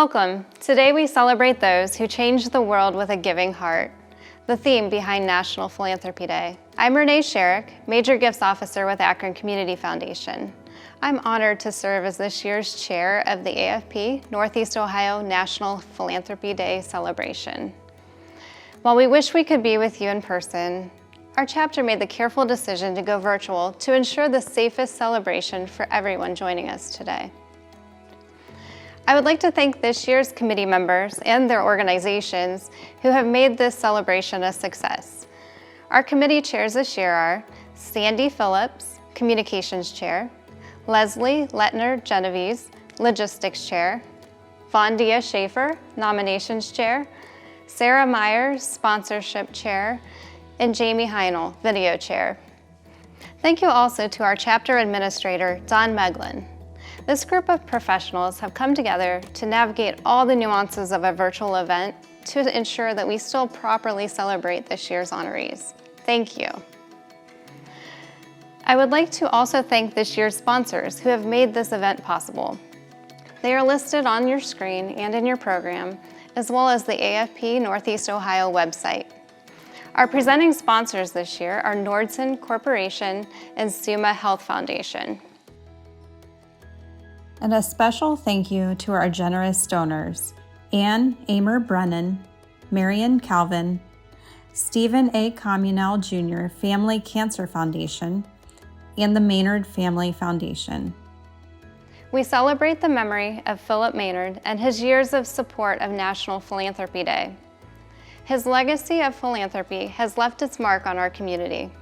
Welcome. Today we celebrate those who change the world with a giving heart, the theme behind National Philanthropy Day. I'm Renee Sherrick, Major Gifts Officer with Akron Community Foundation. I'm honored to serve as this year's chair of the AFP Northeast Ohio National Philanthropy Day celebration. While we wish we could be with you in person, our chapter made the careful decision to go virtual to ensure the safest celebration for everyone joining us today. I would like to thank this year's committee members and their organizations who have made this celebration a success. Our committee chairs this year are Sandy Phillips, Communications Chair, Leslie Lettner Genovese, Logistics Chair, Vondia Schaefer, Nominations Chair, Sarah Myers, Sponsorship Chair, and Jamie Heinel, Video Chair. Thank you also to our chapter administrator, Don Meglin. This group of professionals have come together to navigate all the nuances of a virtual event to ensure that we still properly celebrate this year's honorees. Thank you. I would like to also thank this year's sponsors who have made this event possible. They are listed on your screen and in your program, as well as the AFP Northeast Ohio website. Our presenting sponsors this year are Nordson Corporation and Summa Health Foundation. And a special thank you to our generous donors, Ann Amer Brennan, Marion Calvin, Stephen A. Communell Jr. Family Cancer Foundation, and the Maynard Family Foundation. We celebrate the memory of Philip Maynard and his years of support of National Philanthropy Day. His legacy of philanthropy has left its mark on our community.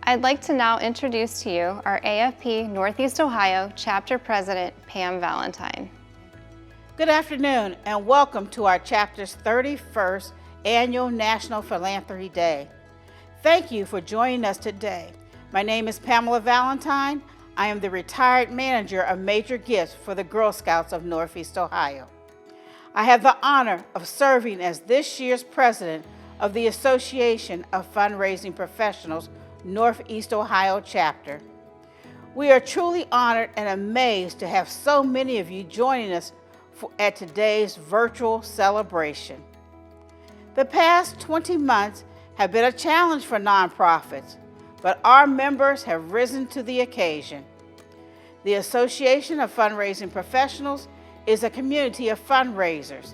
I'd like to now introduce to you our AFP Northeast Ohio Chapter President, Pam Valentine. Good afternoon and welcome to our chapter's 31st Annual National Philanthropy Day. Thank you for joining us today. My name is Pamela Valentine. I am the retired manager of Major Gifts for the Girl Scouts of Northeast Ohio. I have the honor of serving as this year's president of the Association of Fundraising Professionals Northeast Ohio chapter. We are truly honored and amazed to have so many of you joining us at today's virtual celebration. The past 20 months have been a challenge for nonprofits, but our members have risen to the occasion. The Association of Fundraising Professionals is a community of fundraisers.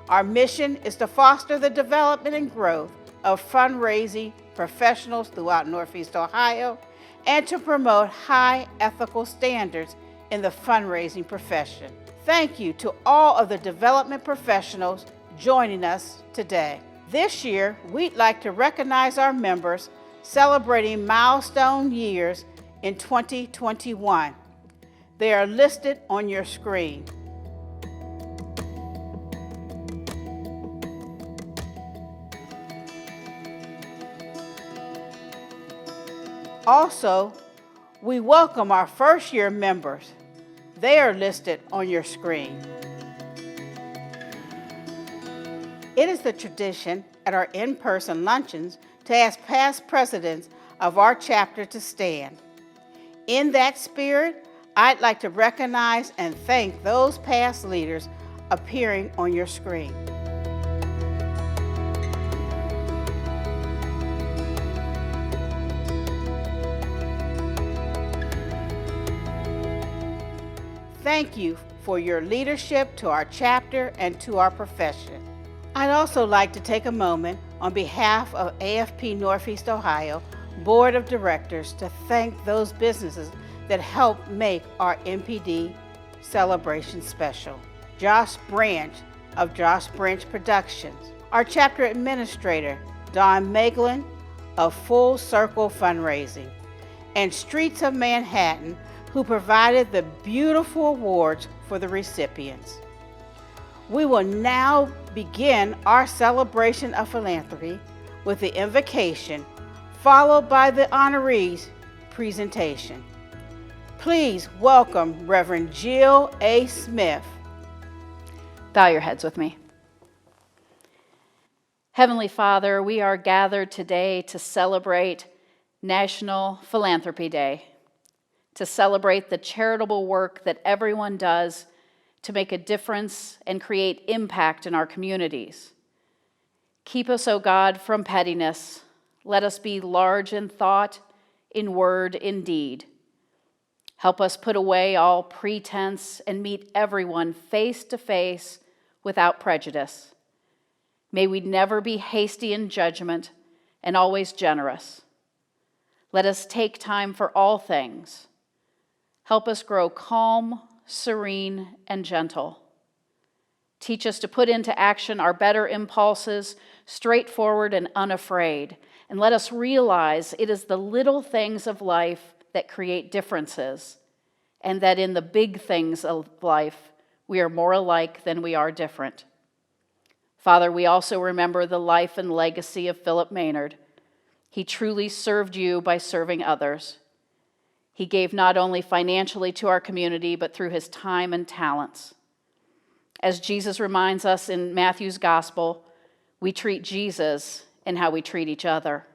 Our mission is to foster the development and growth of fundraising professionals throughout Northeast Ohio and to promote high ethical standards in the fundraising profession. Thank you to all of the development professionals joining us today. This year, we'd like to recognize our members celebrating milestone years in 2021. They are listed on your screen. Also, we welcome our first-year members. They are listed on your screen. It is the tradition at our in-person luncheons to ask past presidents of our chapter to stand. In that spirit, I'd like to recognize and thank those past leaders appearing on your screen. Thank you for your leadership to our chapter and to our profession. I'd also like to take a moment on behalf of AFP Northeast Ohio Board of Directors to thank those businesses that helped make our NPD celebration special. Josh Branch of Josh Branch Productions, our chapter administrator, Don Meglin of Full Circle Fundraising, and Streets of Manhattan, who provided the beautiful awards for the recipients. We will now begin our celebration of philanthropy with the invocation, followed by the honorees' presentation. Please welcome Reverend Jill A. Smith. Bow your heads with me. Heavenly Father, we are gathered today to celebrate National Philanthropy Day, to celebrate the charitable work that everyone does to make a difference and create impact in our communities. Keep us, O God, from pettiness. Let us be large in thought, in word, in deed. Help us put away all pretense and meet everyone face to face without prejudice. May we never be hasty in judgment and always generous. Let us take time for all things. Help us grow calm, serene, and gentle. Teach us to put into action our better impulses, straightforward and unafraid. And let us realize it is the little things of life that create differences, and that in the big things of life, we are more alike than we are different. Father, we also remember the life and legacy of Philip Maynard. He truly served you by serving others. He gave not only financially to our community, but through his time and talents. As Jesus reminds us in Matthew's gospel, we treat Jesus in how we treat each other.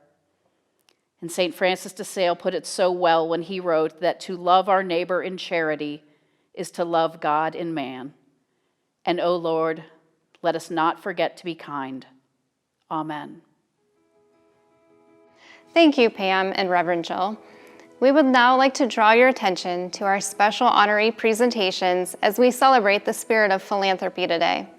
And St. Francis de Sales put it so well when he wrote that to love our neighbor in charity is to love God in man. And, O Lord, let us not forget to be kind. Amen. Thank you, Pam and Reverend Jill. We would now like to draw your attention to our special honoree presentations as we celebrate the spirit of philanthropy today.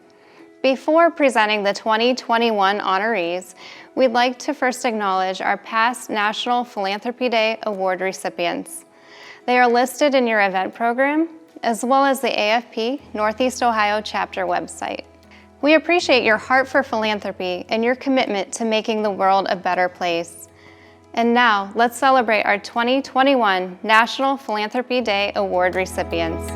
Before presenting the 2021 honorees, we'd like to first acknowledge our past National Philanthropy Day Award recipients. They are listed in your event program, as well as the AFP Northeast Ohio Chapter website. We appreciate your heart for philanthropy and your commitment to making the world a better place. And now, let's celebrate our 2021 National Philanthropy Day Award recipients.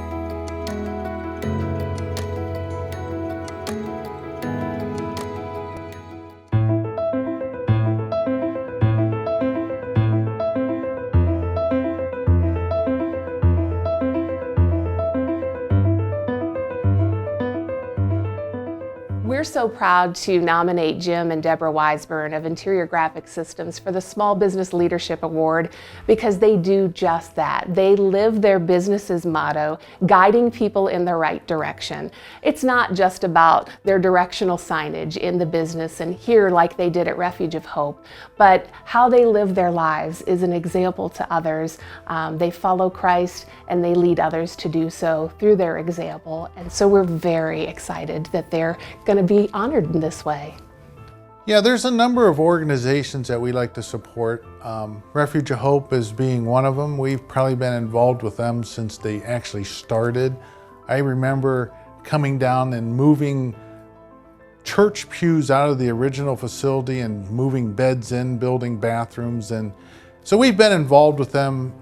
We're so proud to nominate Jim and Deborah Weisburn of Interior Graphic Systems for the Small Business Leadership Award because they do just that. They live their business's motto, guiding people in the right direction. It's not just about their directional signage in the business and here like they did at Refuge of Hope, but how they live their lives is an example to others. They follow Christ and they lead others to do so through their example. And so we're very excited that they're going to be honored in this way. Yeah, there's a number of organizations that we like to support. Refuge of Hope is being one of them. We've probably been involved with them since they actually started. I remember coming down and moving church pews out of the original facility and moving beds in, building bathrooms. And so we've been involved with them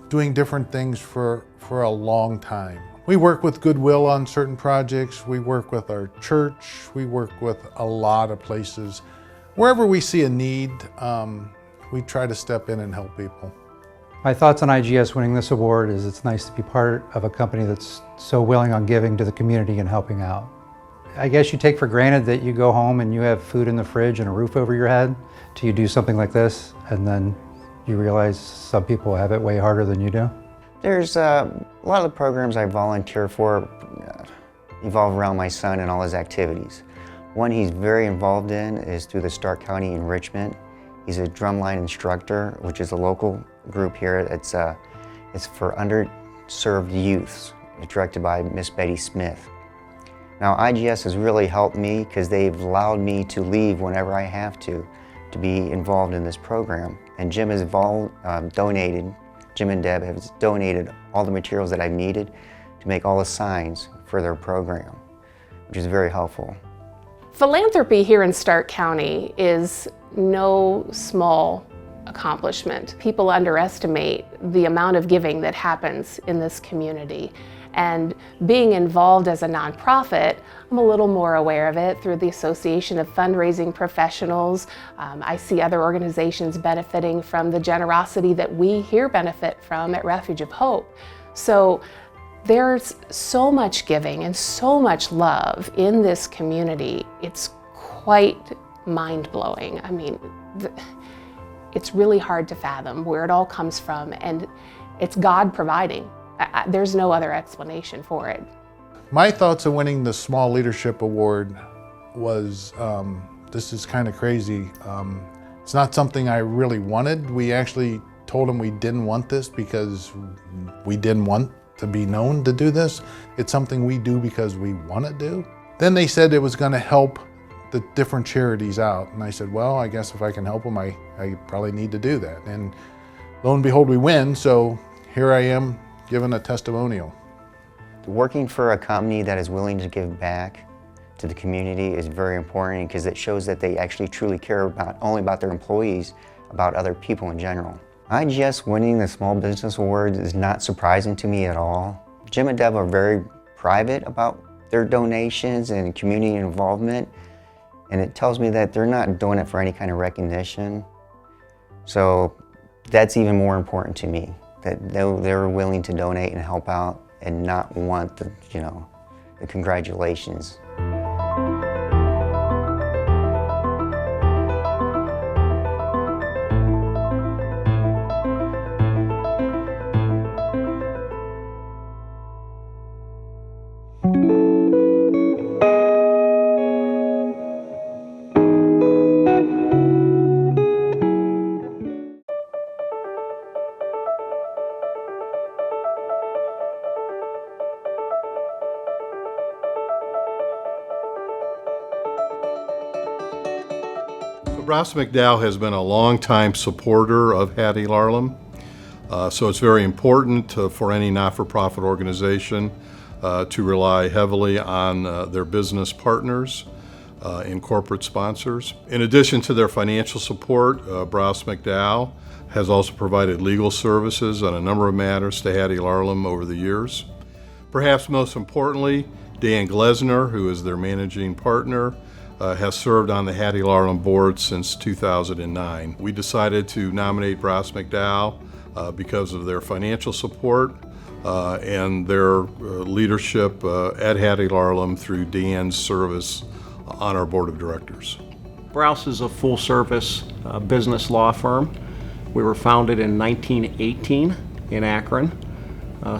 doing different things for a long time. We work with Goodwill on certain projects. We work with our church. We work with a lot of places. Wherever we see a need, we try to step in and help people. My thoughts on IGS winning this award is it's nice to be part of a company that's so willing on giving to the community and helping out. I guess you take for granted that you go home and you have food in the fridge and a roof over your head till you do something like this, and then you realize some people have it way harder than you do. There's a lot of the programs I volunteer for evolve around my son and all his activities. One he's very involved in is through the Stark County Enrichment. He's a drumline instructor, which is a local group here. It's for underserved youths, directed by Miss Betty Smith. Now IGS has really helped me because they've allowed me to leave whenever I have to be involved in this program. And Jim has donated. Jim and Deb have donated all the materials that I've needed to make all the signs for their program, which is very helpful. Philanthropy here in Stark County is no small accomplishment. People underestimate the amount of giving that happens in this community. And being involved as a nonprofit, I'm a little more aware of it through the Association of Fundraising Professionals. I see other organizations benefiting from the generosity that we here benefit from at Refuge of Hope. So there's so much giving and so much love in this community. It's quite mind-blowing. I mean, it's really hard to fathom where it all comes from, and it's God providing. There's no other explanation for it. My thoughts of winning the Small Leadership Award was, this is kind of crazy. It's not something I really wanted. We actually told them we didn't want this because we didn't want to be known to do this. It's something we do because we want to do. Then they said it was going to help the different charities out. And I said, well, I guess if I can help them, I probably need to do that. And lo and behold, we win. So here I am giving a testimonial. Working for a company that is willing to give back to the community is very important because it shows that they actually truly care about only about their employees, about other people in general. IGS winning the Small Business Award is not surprising to me at all. Jim and Deb are very private about their donations and community involvement, and it tells me that they're not doing it for any kind of recognition. So that's even more important to me, that they're willing to donate and help out and not want the, the congratulations. Ross McDowell has been a longtime supporter of Hattie Larlam, so it's very important for any not-for-profit organization to rely heavily on their business partners and corporate sponsors. In addition to their financial support, Ross McDowell has also provided legal services on a number of matters to Hattie Larlam over the years. Perhaps most importantly, Dan Glesner, who is their managing partner, has served on the Hattie Larlam board since 2009. We decided to nominate Ross McDowell because of their financial support and their leadership at Hattie Larlam through Dan's service on our board of directors. Brous is a full-service business law firm. We were founded in 1918 in Akron.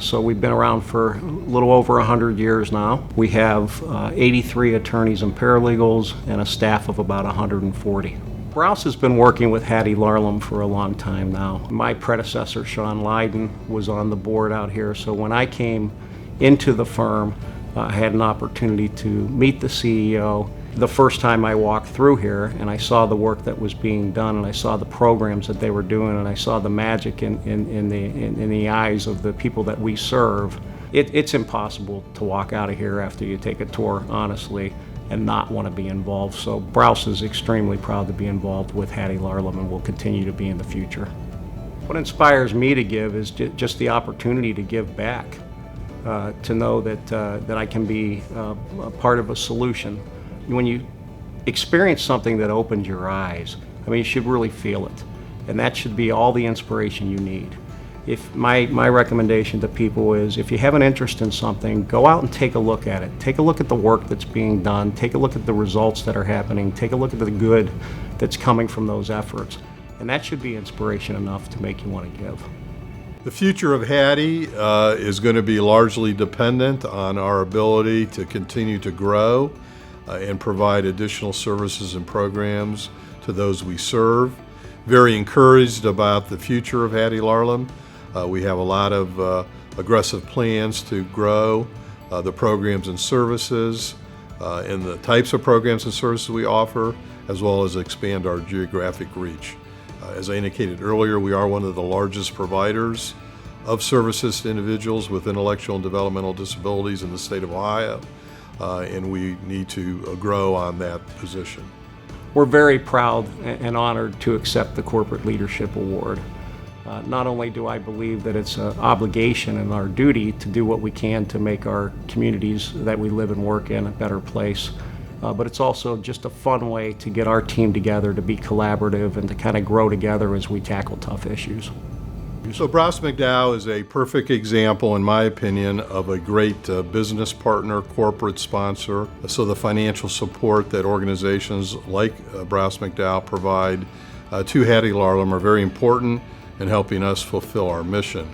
So we've been around for a little over 100 years now. We have 83 attorneys and paralegals and a staff of about 140. Brous has been working with Hattie Larlam for a long time now. My predecessor, Sean Lydon, was on the board out here, so when I came into the firm, I had an opportunity to meet the CEO. The first time I walked through here and I saw the work that was being done and I saw the programs that they were doing and I saw the magic in the eyes of the people that we serve, it's impossible to walk out of here after you take a tour, honestly, and not want to be involved. So Brous is extremely proud to be involved with Hattie Larlam and will continue to be in the future. What inspires me to give is just the opportunity to give back, to know that I can be a part of a solution. When you experience something that opens your eyes, I mean, you should really feel it. And that should be all the inspiration you need. If my recommendation to people is, if you have an interest in something, go out and take a look at it. Take a look at the work that's being done. Take a look at the results that are happening. Take a look at the good that's coming from those efforts. And that should be inspiration enough to make you want to give. The future of Hattie is going to be largely dependent on our ability to continue to grow and provide additional services and programs to those we serve. Very encouraged about the future of Hattie Larlam. We have a lot of aggressive plans to grow the programs and services and the types of programs and services we offer, as well as expand our geographic reach. As I indicated earlier, we are one of the largest providers of services to individuals with intellectual and developmental disabilities in the state of Ohio. And we need to grow on that position. We're very proud and honored to accept the Corporate Leadership Award. Not only do I believe that it's an obligation and our duty to do what we can to make our communities that we live and work in a better place, but it's also just a fun way to get our team together, to be collaborative and to kind of grow together as we tackle tough issues. So Ross McDowell is a perfect example, in my opinion, of a great business partner, corporate sponsor. So the financial support that organizations like Ross McDowell provide to Hattie Larlam are very important in helping us fulfill our mission.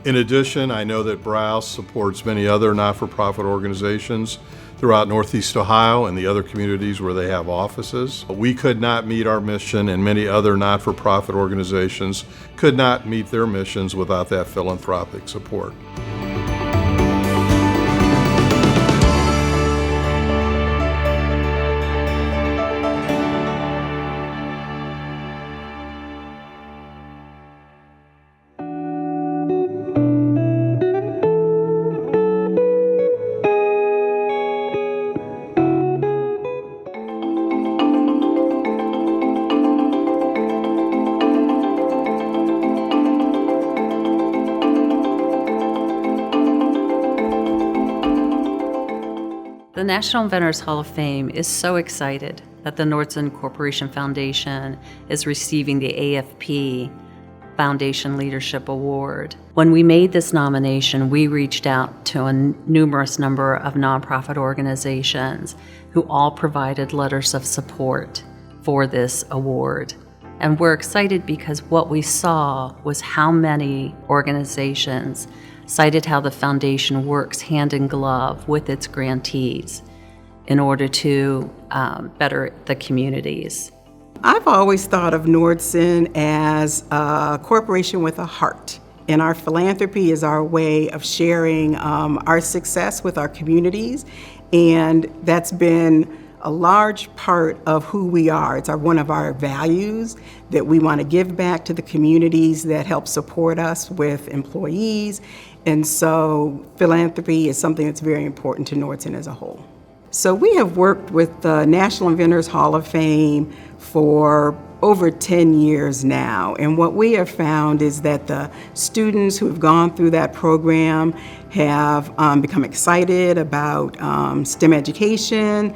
In addition, I know that Browse supports many other not-for-profit organizations throughout Northeast Ohio and the other communities where they have offices. We could not meet our mission, and many other not-for-profit organizations could not meet their missions without that philanthropic support. The National Inventors Hall of Fame is so excited that the Nordson Corporation Foundation is receiving the AFP Foundation Leadership Award. When we made this nomination, we reached out to a numerous number of nonprofit organizations who all provided letters of support for this award. And we're excited because what we saw was how many organizations cited how the foundation works hand in glove with its grantees in order to better the communities. I've always thought of Nordson as a corporation with a heart, and our philanthropy is our way of sharing our success with our communities, and that's been a large part of who we are. It's one of our values that we want to give back to the communities that help support us with employees. And so philanthropy is something that's very important to Nordson as a whole. So we have worked with the National Inventors Hall of Fame for over 10 years now. And what we have found is that the students who have gone through that program have become excited about STEM education.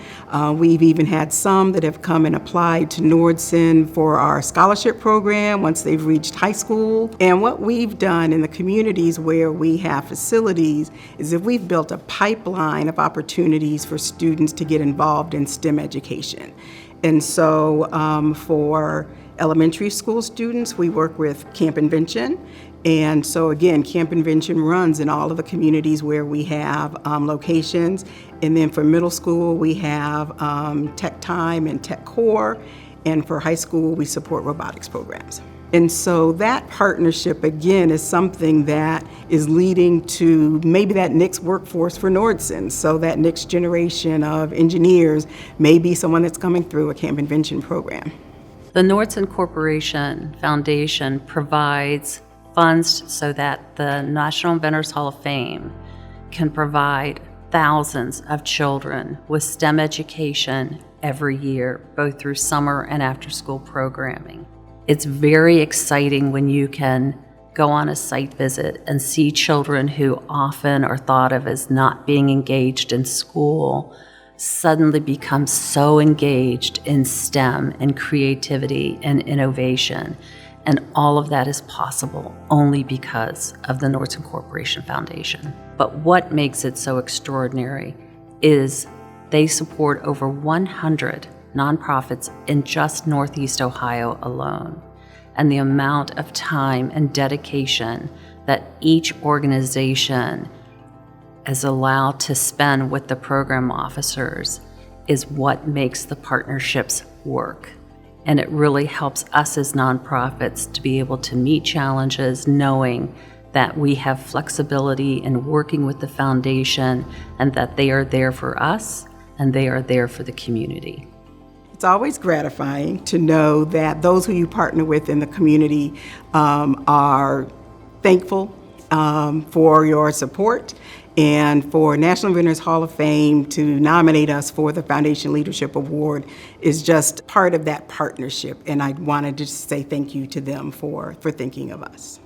We've even had some that have come and applied to Nordson for our scholarship program once they've reached high school. And what we've done in the communities where we have facilities is that we've built a pipeline of opportunities for students to get involved in STEM education. And so for elementary school students, we work with Camp Invention. And so again, Camp Invention runs in all of the communities where we have locations. And then for middle school, we have Tech Time and Tech Core. And for high school, we support robotics programs. And so that partnership, again, is something that is leading to maybe that next workforce for Nordson. So that next generation of engineers may be someone that's coming through a Camp Invention program. The Nordson Corporation Foundation provides funds so that the National Inventors Hall of Fame can provide thousands of children with STEM education every year, both through summer and after-school programming. It's very exciting when you can go on a site visit and see children who often are thought of as not being engaged in school suddenly become so engaged in STEM and creativity and innovation. And all of that is possible only because of the Nordson Corporation Foundation. But what makes it so extraordinary is they support over 100 nonprofits in just Northeast Ohio alone. And the amount of time and dedication that each organization is allowed to spend with the program officers is what makes the partnerships work. And it really helps us as nonprofits to be able to meet challenges knowing that we have flexibility in working with the foundation and that they are there for us and they are there for the community. It's always gratifying to know that those who you partner with in the community are thankful for your support, and for National Inventors Hall of Fame to nominate us for the Foundation Leadership Award is just part of that partnership, and I wanted to just say thank you to them for thinking of us.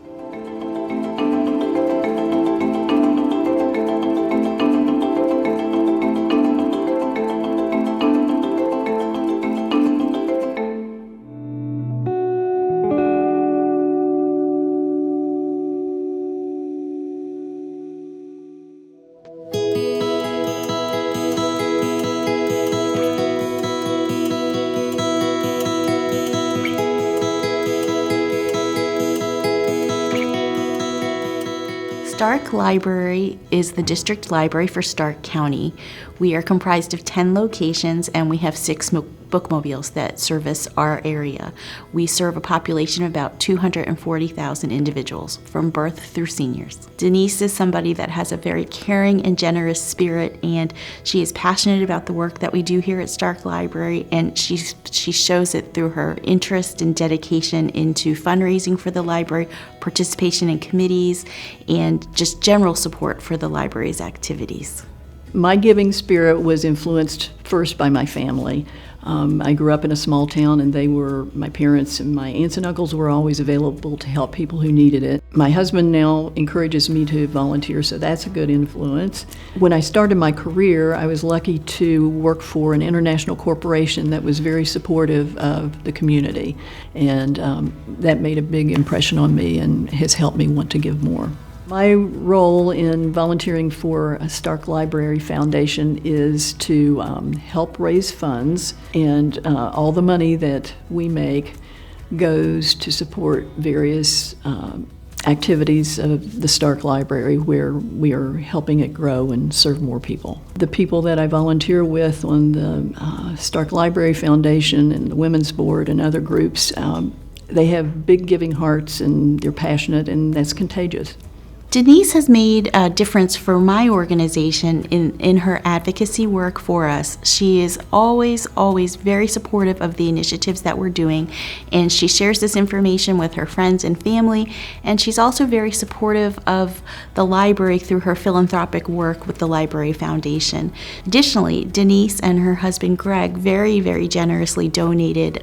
Stark Library is the district library for Stark County. We are comprised of 10 locations and we have 6 bookmobiles that service our area. We serve a population of about 240,000 individuals from birth through seniors. Denise is somebody that has a very caring and generous spirit, and she is passionate about the work that we do here at Stark Library, and she shows it through her interest and dedication into fundraising for the library, participation in committees, and just general support for the library's activities. My giving spirit was influenced first by my family. I grew up in a small town, and my parents and my aunts and uncles were always available to help people who needed it. My husband now encourages me to volunteer, so that's a good influence. When I started my career, I was lucky to work for an international corporation that was very supportive of the community, and that made a big impression on me and has helped me want to give more. My role in volunteering for a Stark Library Foundation is to help raise funds, and all the money that we make goes to support various activities of the Stark Library where we are helping it grow and serve more people. The people that I volunteer with on the Stark Library Foundation and the Women's Board and other groups, they have big giving hearts and they're passionate, and that's contagious. Denise has made a difference for my organization in her advocacy work for us. She is always very supportive of the initiatives that we're doing, and she shares this information with her friends and family, and she's also very supportive of the library through her philanthropic work with the Library Foundation. Additionally, Denise and her husband Greg very generously donated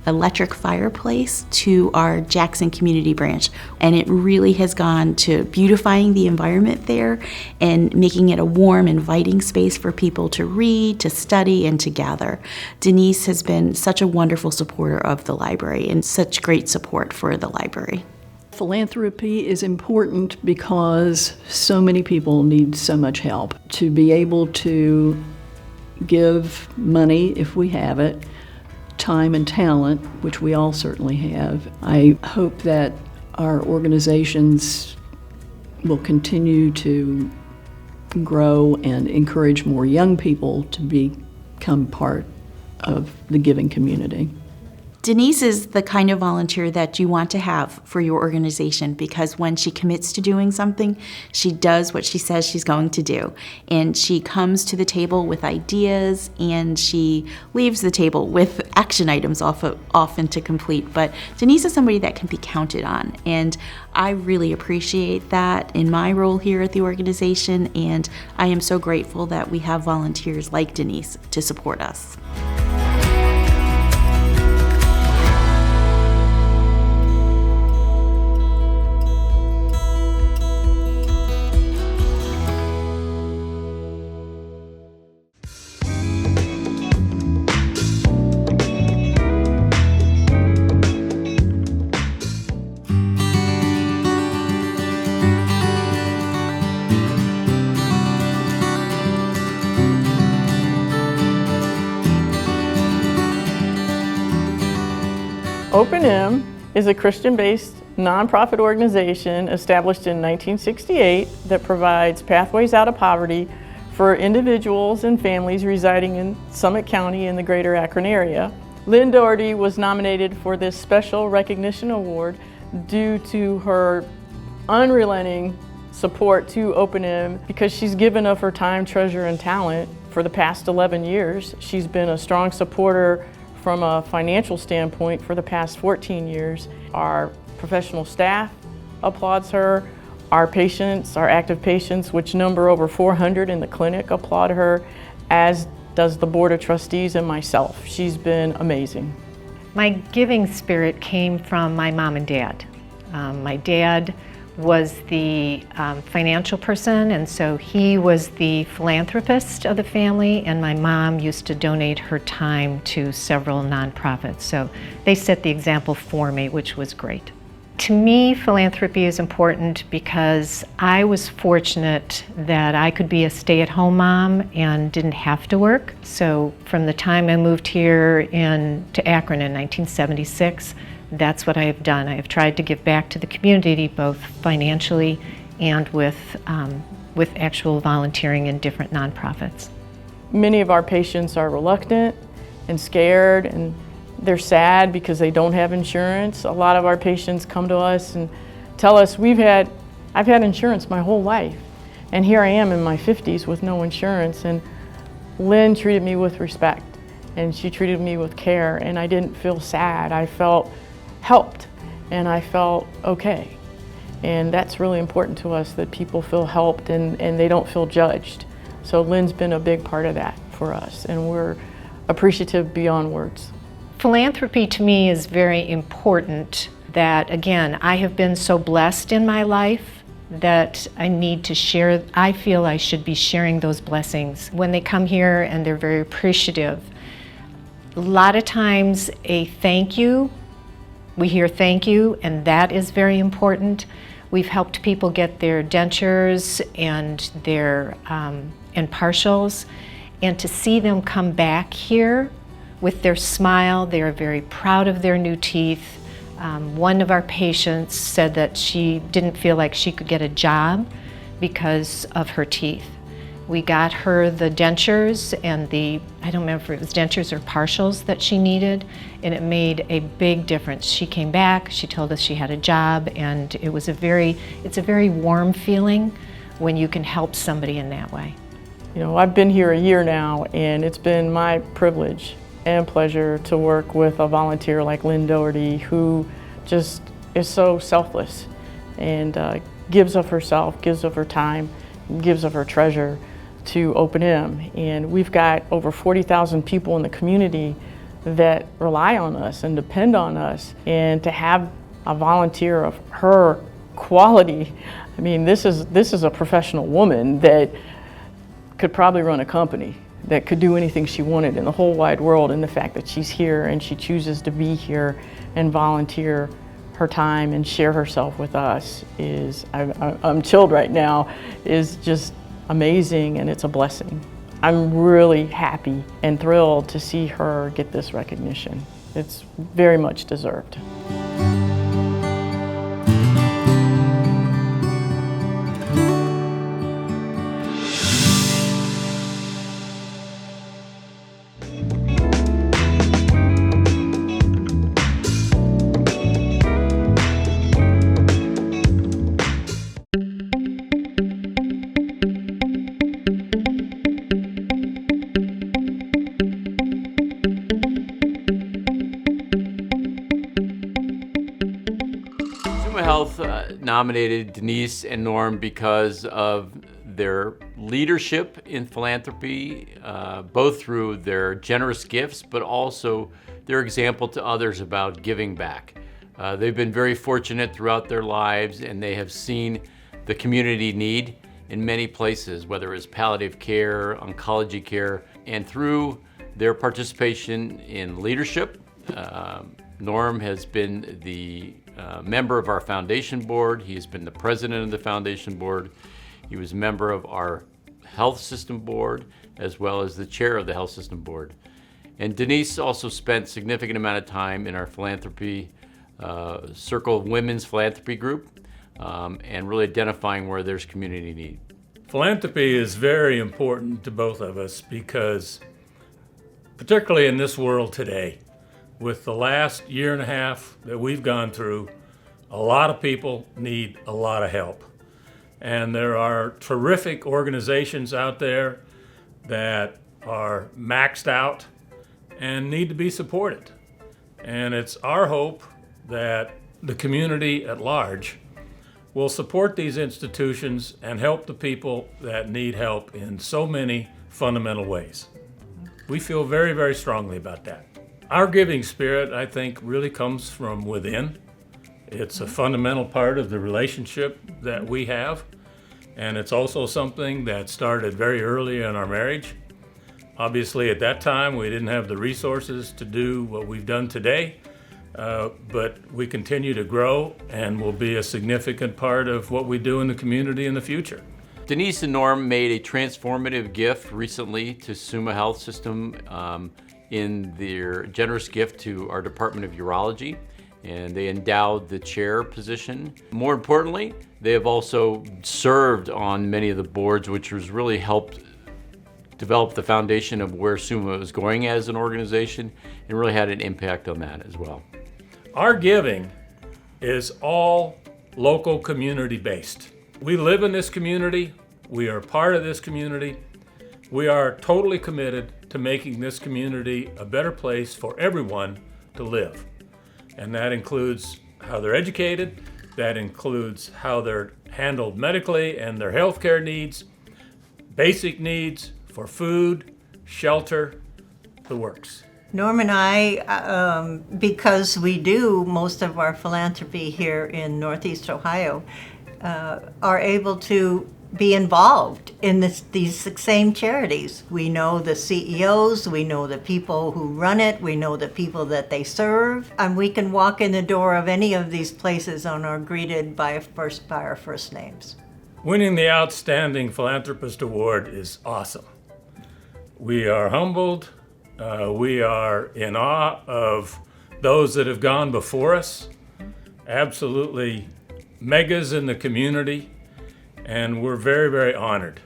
electric fireplace to our Jackson community branch, and it really has gone to beautifying the environment there and making it a warm, inviting space for people to read, to study, and to gather. Denise has been such a wonderful supporter of the library and such great support for the library. Philanthropy is important because so many people need so much help. To be able to give money if we have it, time and talent, which we all certainly have. I hope that our organizations will continue to grow and encourage more young people to become part of the giving community. Denise is the kind of volunteer that you want to have for your organization, because when she commits to doing something, she does what she says she's going to do. And she comes to the table with ideas, and she leaves the table with action items often to complete. But Denise is somebody that can be counted on, and I really appreciate that in my role here at the organization, and I am so grateful that we have volunteers like Denise to support us. AFPNEO is a Christian-based nonprofit organization established in 1968 that provides pathways out of poverty for individuals and families residing in Summit County in the greater Akron area. Lynn Doherty was nominated for this special recognition award due to her unrelenting support to AFPNEO because she's given of her time, treasure, and talent for the past 11 years. She's been a strong supporter from a financial standpoint for the past 14 years. Our professional staff applauds her. Our patients, our active patients, which number over 400 in the clinic, applaud her, as does the Board of Trustees and myself. She's been amazing. My giving spirit came from my mom and dad. My dad was the financial person, and so he was the philanthropist of the family, and my mom used to donate her time to several nonprofits. So they set the example for me, which was great. To me, philanthropy is important because I was fortunate that I could be a stay-at-home mom and didn't have to work. So from the time I moved here to Akron in 1976, that's what I have done. I have tried to give back to the community both financially and with actual volunteering in different nonprofits. Many of our patients are reluctant and scared, and they're sad because they don't have insurance. A lot of our patients come to us and tell us, I've had insurance my whole life, and here I am in my 50s with no insurance, and Lynn treated me with respect, and she treated me with care, and I didn't feel sad. I felt helped, and I felt okay. And that's really important to us, that people feel helped and they don't feel judged. So Lynn's been a big part of that for us, and we're appreciative beyond words. Philanthropy to me is very important. That, again, I have been so blessed in my life that I need to share. I feel I should be sharing those blessings. When they come here and they're very appreciative, a lot of times a thank you, we hear thank you, and that is very important. We've helped people get their dentures and their and partials, and to see them come back here with their smile, they are very proud of their new teeth. One of our patients said that she didn't feel like she could get a job because of her teeth. We got her the dentures and I don't remember if it was dentures or partials that she needed, and it made a big difference. She came back, she told us she had a job, and it's a very warm feeling when you can help somebody in that way. You know, I've been here a year now, and it's been my privilege and pleasure to work with a volunteer like Lynn Doherty, who just is so selfless and gives of herself, gives of her time, gives of her treasure to O&M. And we've got over 40,000 people in the community that rely on us and depend on us. And to have a volunteer of her quality, I mean, this is a professional woman that could probably run a company, that could do anything she wanted in the whole wide world. And the fact that she's here and she chooses to be here and volunteer her time and share herself with us is, I'm chilled right now, is just amazing, and it's a blessing. I'm really happy and thrilled to see her get this recognition. It's very much deserved. Summa Health nominated Denise and Norm because of their leadership in philanthropy, both through their generous gifts, but also their example to others about giving back. They've been very fortunate throughout their lives, and they have seen the community need in many places, whether it's palliative care, oncology care, and through their participation in leadership. Norm has been the member of our foundation board. He has been the president of the foundation board. He was a member of our health system board, as well as the chair of the health system board. And Denise also spent a significant amount of time in our philanthropy Circle of Women's Philanthropy Group, and really identifying where there's community need. Philanthropy is very important to both of us because, particularly in this world today, with the last year and a half that we've gone through, a lot of people need a lot of help. And there are terrific organizations out there that are maxed out and need to be supported. And it's our hope that the community at large will support these institutions and help the people that need help in so many fundamental ways. We feel very, very strongly about that. Our giving spirit, I think, really comes from within. It's a fundamental part of the relationship that we have, and it's also something that started very early in our marriage. Obviously, at that time, we didn't have the resources to do what we've done today, but we continue to grow and will be a significant part of what we do in the community in the future. Denise and Norm made a transformative gift recently to Summa Health System in their generous gift to our Department of Urology. and they endowed the chair position. More importantly, they have also served on many of the boards, which has really helped develop the foundation of where SUMA is going as an organization, and really had an impact on that as well. Our giving is all local community based. We live in this community, we are part of this community, we are totally committed to making this community a better place for everyone to live. And that includes how they're educated, that includes how they're handled medically and their healthcare needs, basic needs for food, shelter, the works. Norm and I, because we do most of our philanthropy here in Northeast Ohio, are able to be involved in these same charities. We know the CEOs, we know the people who run it, we know the people that they serve, and we can walk in the door of any of these places and are greeted by our first names. Winning the Outstanding Philanthropist Award is awesome. We are humbled. We are in awe of those that have gone before us, absolutely megas in the community, and we're very, very honored.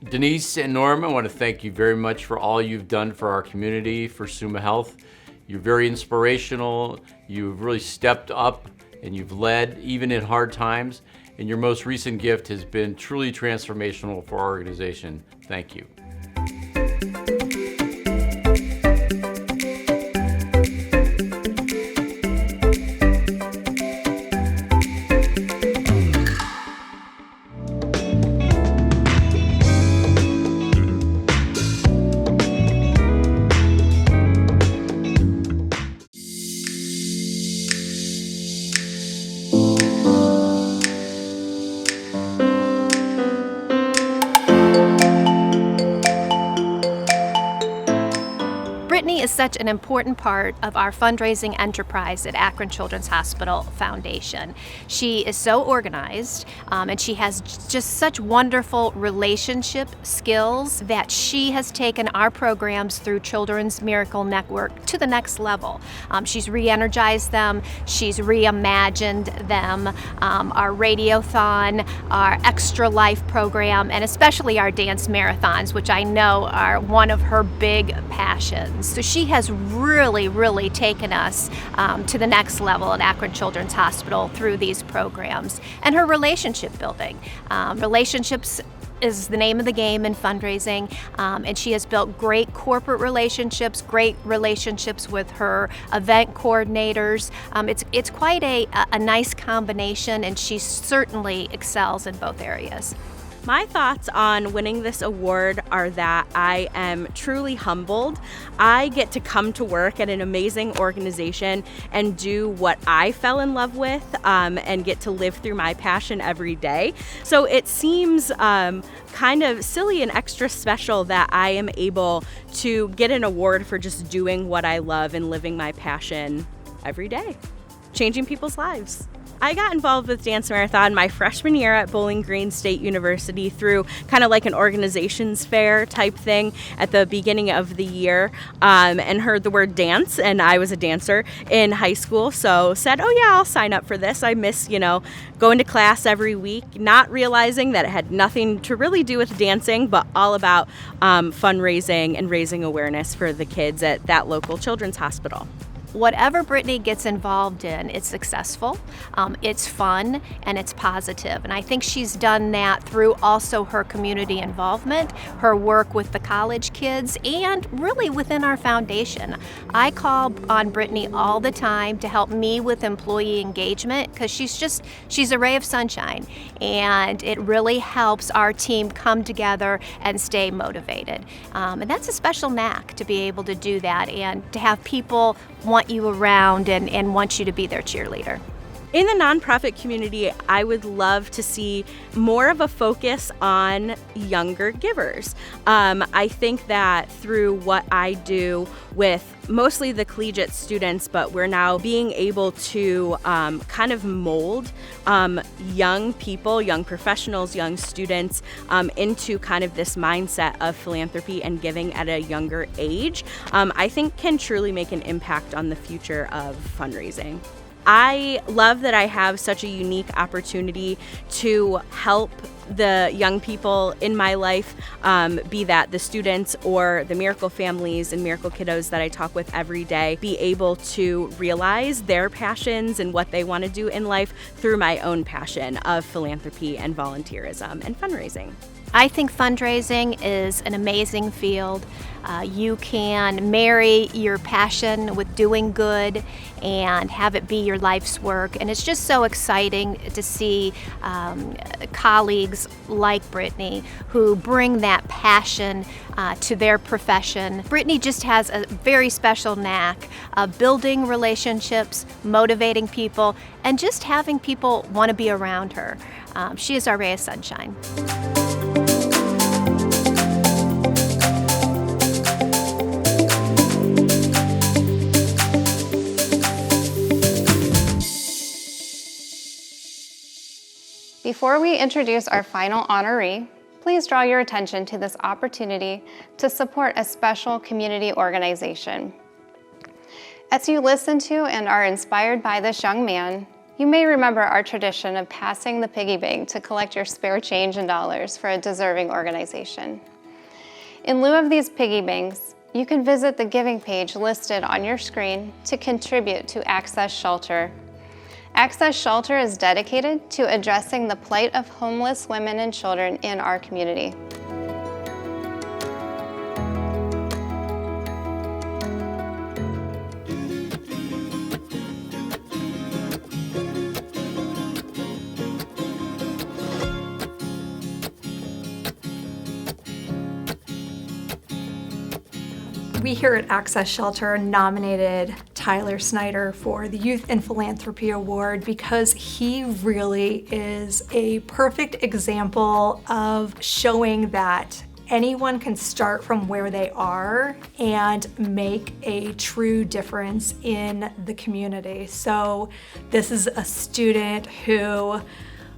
Denise and Norm, I want to thank you very much for all you've done for our community, for Summa Health. You're very inspirational. You've really stepped up and you've led even in hard times. And your most recent gift has been truly transformational for our organization. Thank you. Brittany is such an important part of our fundraising enterprise at Akron Children's Hospital Foundation. She is so organized, and she has just such wonderful relationship skills that she has taken our programs through Children's Miracle Network to the next level. She's re-energized them, she's reimagined them, our radiothon, our Extra Life program, and especially our dance marathons, which I know are one of her big passions. So she has really taken us to the next level at Akron Children's Hospital through these programs. And her relationship building. Relationships is the name of the game in fundraising, and she has built great corporate relationships, great relationships with her event coordinators. It's quite a nice combination, and she certainly excels in both areas. My thoughts on winning this award are that I am truly humbled. I get to come to work at an amazing organization and do what I fell in love with, and get to live through my passion every day. So it seems kind of silly and extra special that I am able to get an award for just doing what I love and living my passion every day, changing people's lives. I got involved with Dance Marathon my freshman year at Bowling Green State University through kind of like an organizations fair type thing at the beginning of the year, and heard the word dance, and I was a dancer in high school, so said, oh yeah, I'll sign up for this. I miss, going to class every week, not realizing that it had nothing to really do with dancing, but all about fundraising and raising awareness for the kids at that local children's hospital. Whatever Brittany gets involved in, it's successful, it's fun, and it's positive. And I think she's done that through also her community involvement, her work with the college kids, and really within our foundation. I call on Brittany all the time to help me with employee engagement, because she's a ray of sunshine, and it really helps our team come together and stay motivated. And that's a special knack to be able to do that and to have people want you around and want you to be their cheerleader. In the nonprofit community, I would love to see more of a focus on younger givers. I think that through what I do with mostly the collegiate students, but we're now being able to kind of mold young people, young professionals, young students into kind of this mindset of philanthropy and giving at a younger age, I think can truly make an impact on the future of fundraising. I love that I have such a unique opportunity to help the young people in my life, be that the students or the Miracle families and Miracle kiddos that I talk with every day, be able to realize their passions and what they want to do in life through my own passion of philanthropy and volunteerism and fundraising. I think fundraising is an amazing field. You can marry your passion with doing good and have it be your life's work. And it's just so exciting to see colleagues like Brittany who bring that passion to their profession. Brittany just has a very special knack of building relationships, motivating people, and just having people want to be around her. She is our ray of sunshine. Before we introduce our final honoree, please draw your attention to this opportunity to support a special community organization. As you listen to and are inspired by this young man, you may remember our tradition of passing the piggy bank to collect your spare change and dollars for a deserving organization. In lieu of these piggy banks, you can visit the giving page listed on your screen to contribute to Access Shelter. Access Shelter is dedicated to addressing the plight of homeless women and children in our community. We here at Access Shelter nominated Tyler Snyder for the Youth in Philanthropy Award because he really is a perfect example of showing that anyone can start from where they are and make a true difference in the community. So this is a student who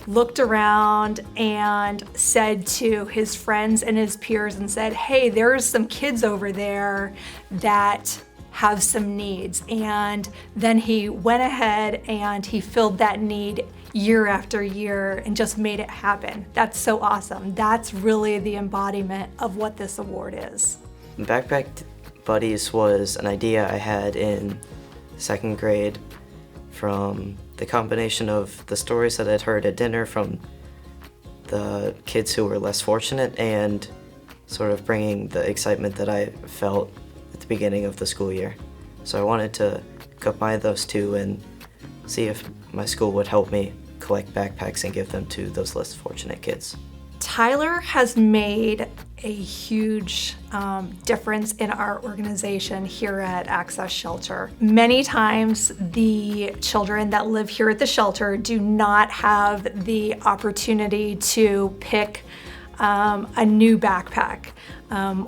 looked around and said to his friends and his peers and said, hey, there's some kids over there that have some needs. And then he went ahead and he filled that need year after year and just made it happen. That's so awesome. That's really the embodiment of what this award is. Backpack Buddies was an idea I had in second grade from the combination of the stories that I'd heard at dinner from the kids who were less fortunate and sort of bringing the excitement that I felt at the beginning of the school year. So I wanted to combine those two and see if my school would help me collect backpacks and give them to those less fortunate kids. Tyler has made a huge difference in our organization here at Access Shelter. Many times the children that live here at the shelter do not have the opportunity to pick a new backpack.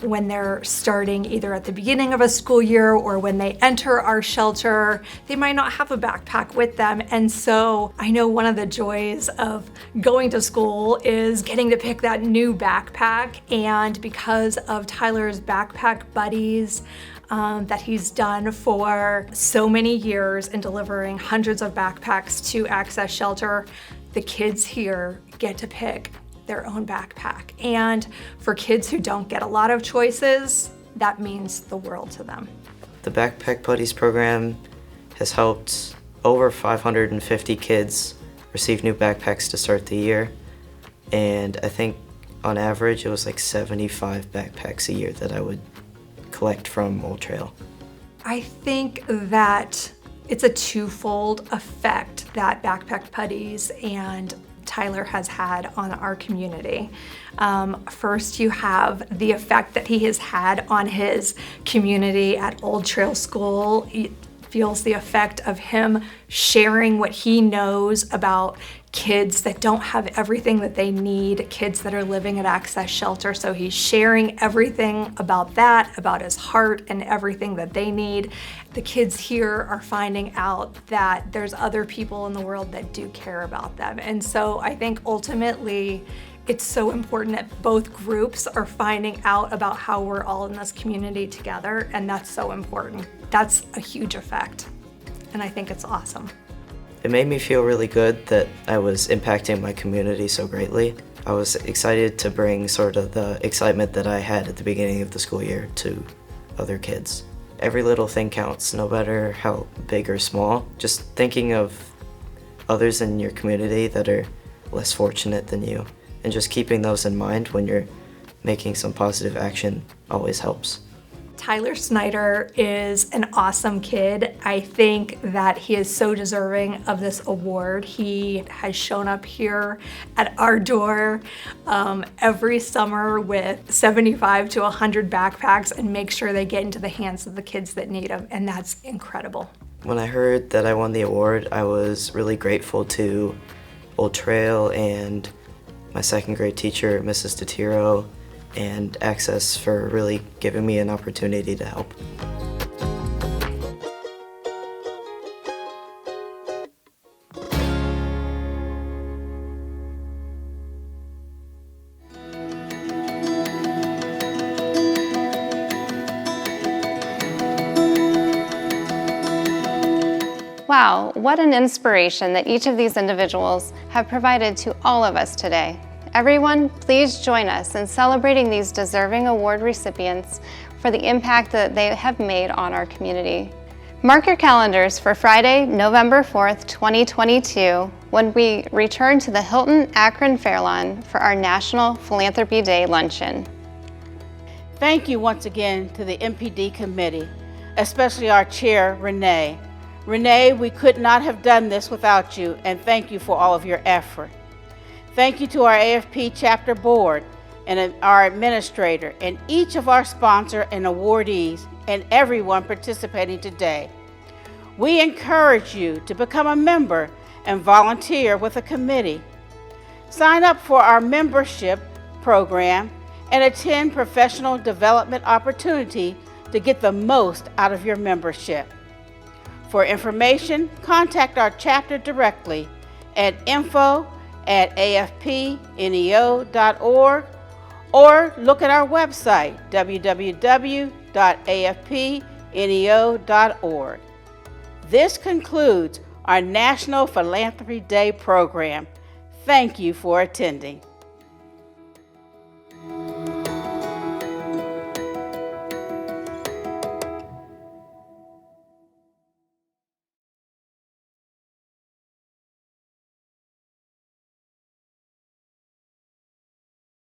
When they're starting either at the beginning of a school year or when they enter our shelter, they might not have a backpack with them. And so I know one of the joys of going to school is getting to pick that new backpack. And because of Tyler's Backpack Buddies that he's done for so many years in delivering hundreds of backpacks to Access Shelter, the kids here get to pick their own backpack. And for kids who don't get a lot of choices, that means the world to them. The Backpack Buddies program has helped over 550 kids receive new backpacks to start the year. And I think on average it was like 75 backpacks a year that I would collect from Old Trail. I think that it's a twofold effect that Backpack Buddies and Tyler has had on our community. First, you have the effect that he has had on his community at Old Trail School. He feels the effect of him sharing what he knows about kids that don't have everything that they need, kids that are living at Access Shelter. So he's sharing everything about that, about his heart and everything that they need. The kids here are finding out that there's other people in the world that do care about them. And so I think ultimately it's so important that both groups are finding out about how we're all in this community together, and that's so important. That's a huge effect, and I think it's awesome. It made me feel really good that I was impacting my community so greatly. I was excited to bring sort of the excitement that I had at the beginning of the school year to other kids. Every little thing counts, no matter how big or small. Just thinking of others in your community that are less fortunate than you, and just keeping those in mind when you're making some positive action always helps. Tyler Snyder is an awesome kid. I think that he is so deserving of this award. He has shown up here at our door every summer with 75 to 100 backpacks and make sure they get into the hands of the kids that need them, and that's incredible. When I heard that I won the award, I was really grateful to Old Trail and my second grade teacher, Mrs. DeTiro, and Access for really giving me an opportunity to help. Wow, what an inspiration that each of these individuals have provided to all of us today. Everyone, please join us in celebrating these deserving award recipients for the impact that they have made on our community. Mark your calendars for Friday, November 4th, 2022, when we return to the Hilton Akron Fairlawn for our National Philanthropy Day Luncheon. Thank you once again to the MPD committee, especially our chair, Renee. Renee, we could not have done this without you, and thank you for all of your effort. Thank you to our AFP chapter board and our administrator and each of our sponsor and awardees and everyone participating today. We encourage you to become a member and volunteer with a committee. Sign up for our membership program and attend professional development opportunity to get the most out of your membership. For information, contact our chapter directly at info@afpneo.org or look at our website, www.afpneo.org. This concludes our National Philanthropy Day program. Thank you for attending.